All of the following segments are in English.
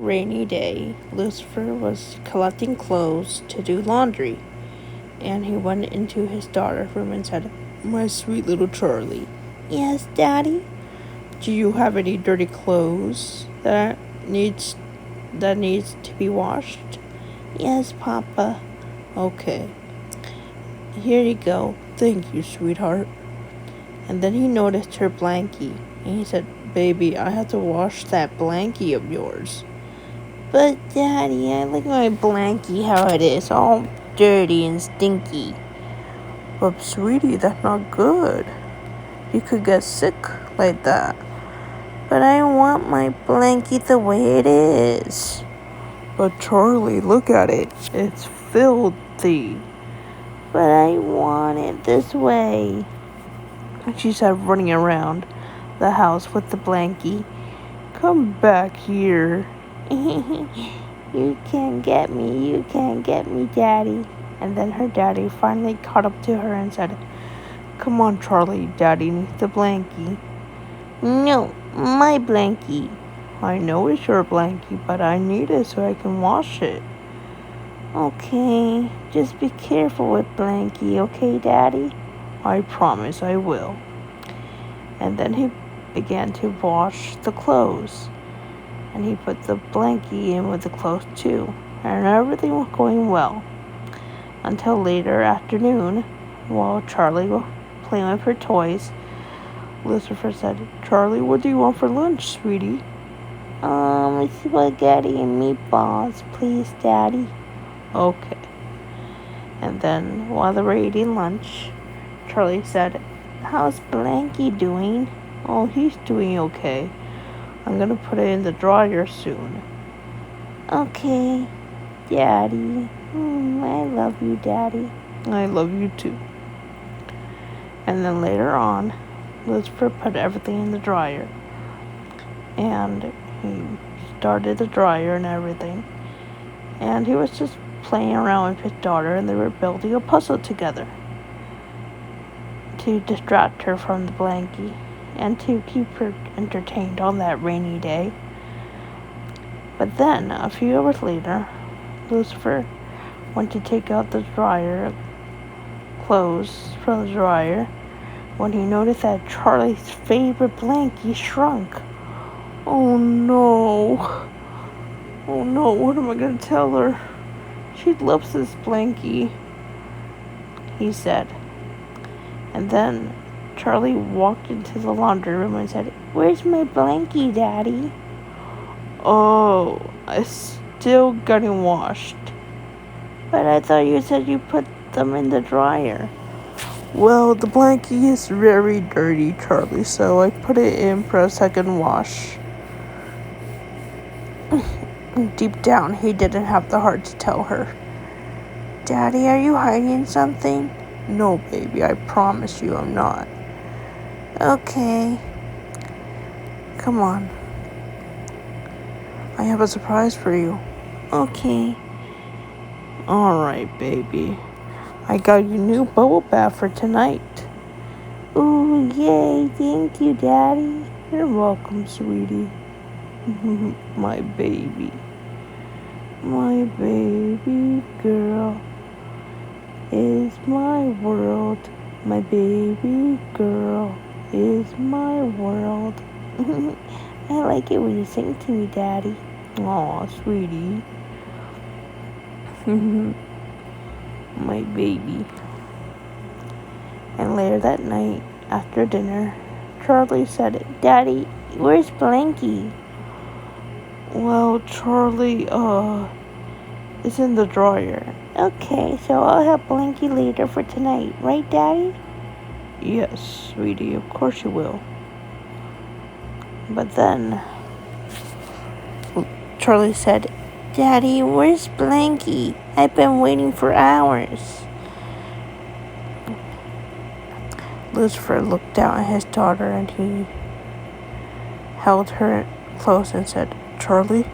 rainy day, Lucifer was collecting clothes to do laundry, and he went into his daughter's room and said, "My sweet little Charlie." "Yes, Daddy?" "Do you have any dirty clothes that needs to be washed?" "Yes, Papa." "Okay. Here you go. Thank you, sweetheart." And then he noticed her blankie, and he said, "Baby, I have to wash that blankie of yours." "But Daddy, I like my blankie how it is, all dirty and stinky." "But sweetie, that's not good. You could get sick like that." "But I want my blankie the way it is." "But Charlie, look at it. It's filthy." "But I want it this way," she said, running around the house with the blankie. "Come back here." You can't get me, Daddy." And then her daddy finally caught up to her and said, "Come on, Charlie, Daddy needs the blankie." "No, my blankie." "I know it's your blankie, but I need it so I can wash it." "Okay, just be careful with blankie, okay, Daddy?" "I promise I will." And then he began to wash the clothes, and he put the blankie in with the clothes too, and everything was going well. Until later afternoon, while Charlie was playing with her toys, Lucifer said, "Charlie, what do you want for lunch, sweetie?" Spaghetti and meatballs, please, Daddy." "Okay." And then, while they were eating lunch, Charlie said, "How's Blanky doing?" "Oh, he's doing okay. I'm gonna put it in the dryer soon." "Okay, Daddy. I love you, Daddy." "I love you too." And then later on, Lucifer put everything in the dryer, and he started the dryer and everything, and he was just playing around with his daughter, and they were building a puzzle together to distract her from the blankie and to keep her entertained on that rainy day. But then, a few hours later, Lucifer went to take out the dryer clothes from the dryer when he noticed that Charlie's favorite blankie shrunk. Oh no, what am I going to tell her? She loves this blankie," he said. And then Charlie walked into the laundry room and said, "Where's my blankie, Daddy?" "Oh, it's still getting washed." "But I thought you said you put them in the dryer." "Well, the blankie is very dirty, Charlie, so I put it in for a second wash." Deep down, he didn't have the heart to tell her. "Daddy, are you hiding something?" "No, baby, I promise you I'm not." "Okay. Come on. I have a surprise for you." "Okay." "Alright, baby. I got you a new bubble bath for tonight." "Ooh, yay. Thank you, Daddy." "You're welcome, sweetie." My baby girl is my world. My baby girl is my world. I like it when you sing to me, Daddy. Aw, sweetie. My baby. And later that night, after dinner, Charlie said, "Daddy, where's Blanky?" "Well, Charlie, it's in the dryer." "Okay, so I'll have Blanky later for tonight, right, Daddy?" "Yes, sweetie, of course you will." But then Charlie said, "Daddy, where's Blanky? I've been waiting for hours." Lucifer looked down at his daughter, and he held her close and said, "Charlie,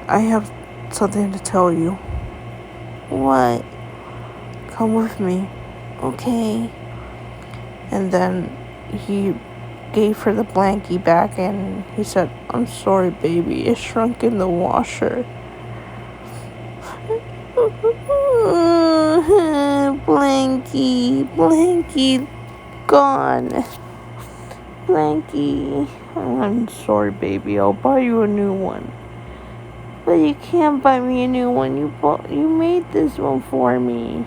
I have something to tell you." "What?" "Come with me." "Okay." And then he gave her the blankie back, and he said, "I'm sorry, baby. It shrunk in the washer." Blankie, gone. Blankie, I'm sorry, baby. I'll buy you a new one. But you can't buy me a new one. You made this one for me.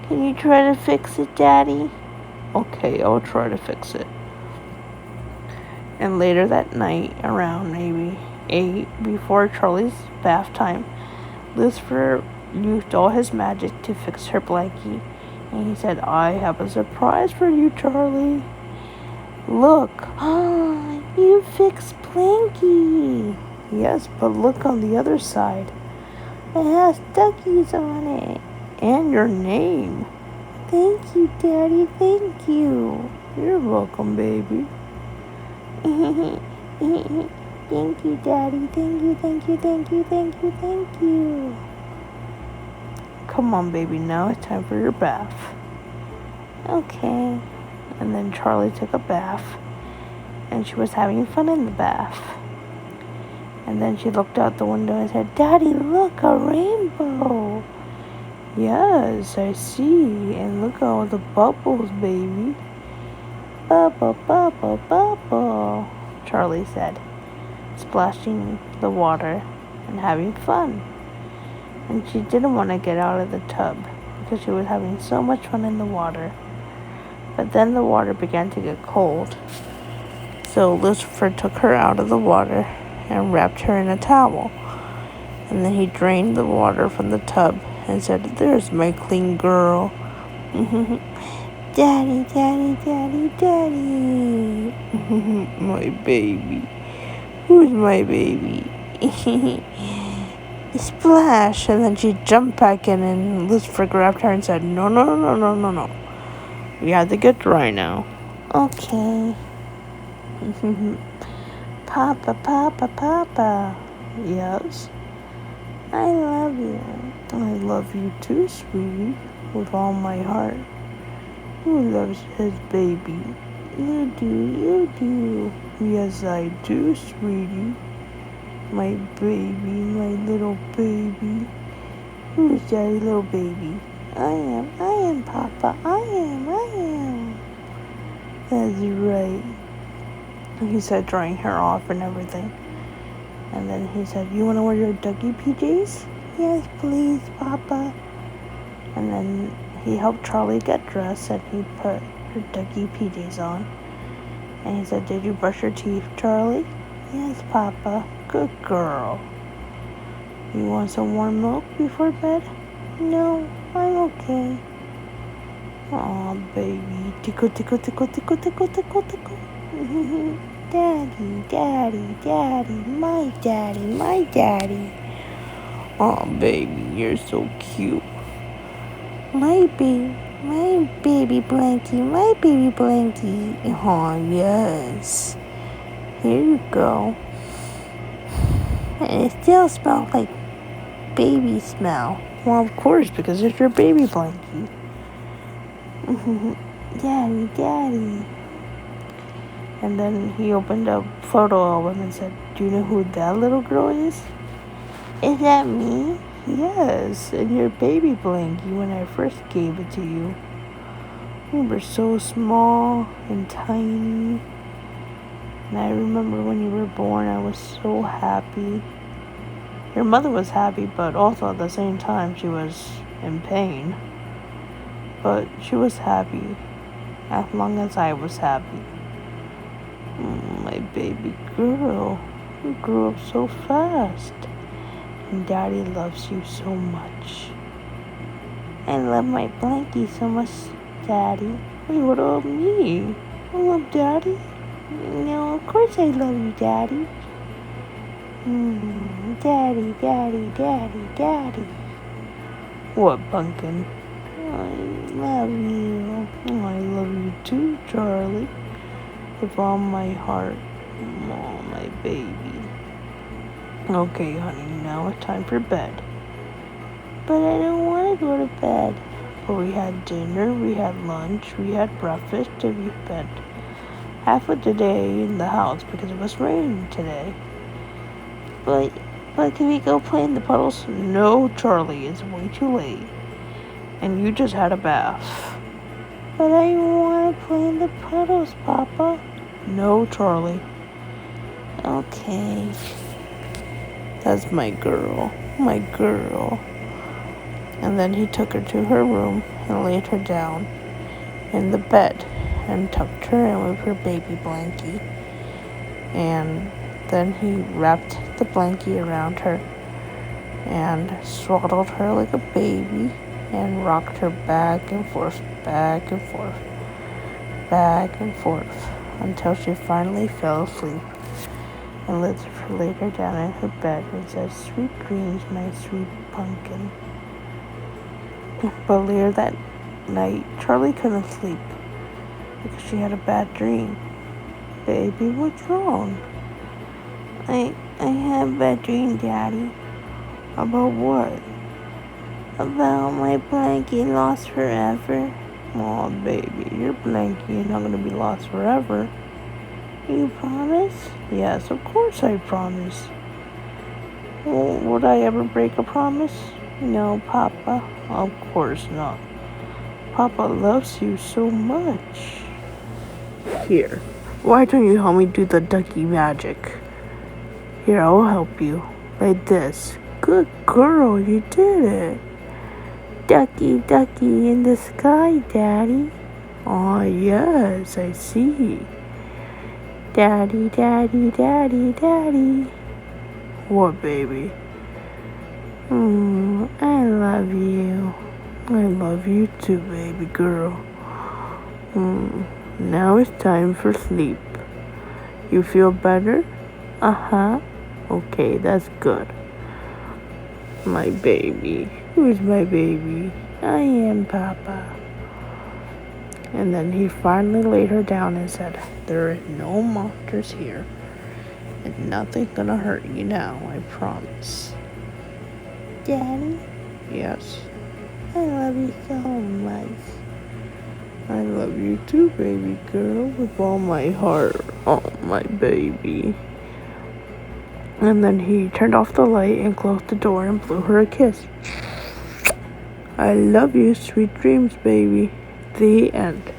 Can you try to fix it, Daddy? Okay, I'll try to fix it. And later that night, around maybe 8, before Charlie's bath time, Lucifer used all his magic to fix her blankie. And he said, "I have a surprise for you, Charlie. Look." "You fixed blankie." "Yes, but look on the other side. It has duckies on it. And your name." "Thank you, Daddy. Thank you." "You're welcome, baby." "Thank you, Daddy. Thank you, thank you, thank you, thank you, thank you." "Come on, baby. Now it's time for your bath." "Okay." And then Charlie took a bath, and she was having fun in the bath. And then she looked out the window and said, "Daddy, look, a rainbow." "Yes, I see. And look at all the bubbles, baby." "Bubble, bubble, bubble," Charlie said, splashing the water and having fun. And she didn't want to get out of the tub because she was having so much fun in the water. But then the water began to get cold. So Lucifer took her out of the water and wrapped her in a towel. And then he drained the water from the tub and said, "There's my clean girl." "Daddy, Daddy, Daddy, Daddy." "My baby. Who's my baby?" Splash. And then she jumped back in, and Lucifer grabbed her and said, No. We have to get dry now." "Okay." "Papa, Papa, Papa." "Yes?" "I love you." "I love you too, sweetie, with all my heart." "Who loves his baby?" "You do. "Yes, I do, sweetie. My baby, my little baby." "Who's Daddy, little baby?" I am, Papa. I am. "That's right." He said, drying her off and everything. And then he said, "You want to wear your ducky PJs?" "Yes, please, Papa." And then he helped Charlie get dressed, and he put her ducky PJs on. And he said, "Did you brush your teeth, Charlie?" "Yes, Papa." "Good girl." "You want some warm milk before bed?" "No, I'm okay." "Aw, baby. Tickle, tickle, tickle, tickle, tickle, tickle, tickle." "Daddy, Daddy, Daddy, my daddy, my daddy." "Aw, baby, you're so cute." My baby blankie, my baby blankie." "Aw, yes. Here you go." And it still smells like baby smell. Well, of course, because it's your baby blankie. "Daddy, Daddy." And then he opened a photo album and said, "Do you know who that little girl is?" "Is that me?" "Yes, and your baby blankie when I first gave it to you. You were so small and tiny. And I remember when you were born, I was so happy. Your mother was happy, but also at the same time, she was in pain. But she was happy, as long as I was happy. My baby girl, you grew up so fast. And Daddy loves you so much." "I love my blankie so much, Daddy." "Wait, what about me? I love Daddy." "No, of course I love you, Daddy." Daddy, Daddy, Daddy, Daddy." "What, pumpkin?" "I love you." "I love you too, Charlie, with all my heart." "Oh, my baby." "Okay, honey, now it's time for bed." "But I don't want to go to bed." "But we had dinner, we had lunch, we had breakfast, and we spent half of the day in the house because it was raining today. But can we go play in the puddles? No, Charlie, it's way too late. And you just had a bath. But I want to play in the puddles, Papa. No, Charlie. Okay. That's my girl. My girl. And then he took her to her room and laid her down in the bed and tucked her in with her baby blankie. And then he wrapped the blankie around her and swaddled her like a baby and rocked her back and forth, back and forth, back and forth until she finally fell asleep. And laid her down in her bed and said, "Sweet dreams, my sweet pumpkin." But later that night, Charlie couldn't sleep because she had a bad dream. "Baby, what's wrong?" I had a bad dream, Daddy. "About what?" "About my blankie lost forever." "Aw, baby, your blankie is not going to be lost forever." "You promise?" "Yes, of course I promise." "Well, would I ever break a promise?" "No, Papa." "Of course not. Papa loves you so much." "Here, why don't you help me do the ducky magic?" "Here, I will help you. Like this." "Good girl, you did it." "Ducky, ducky in the sky, Daddy." "Oh, yes, I see." "Daddy, Daddy, Daddy, Daddy." "What, baby?" I love you." "I love you too, baby girl." Now it's time for sleep. You feel better?" "Uh-huh." "Okay, that's good." "My baby. Who's my baby?" "I am, Papa." And then he finally laid her down and said, "There are no monsters here, and nothing's gonna hurt you now, I promise." "Daddy?" "Yes?" "I love you so much." "I love you too, baby girl, with all my heart." "Oh, my baby." And then he turned off the light and closed the door and blew her a kiss. "I love you, sweet dreams, baby." The end.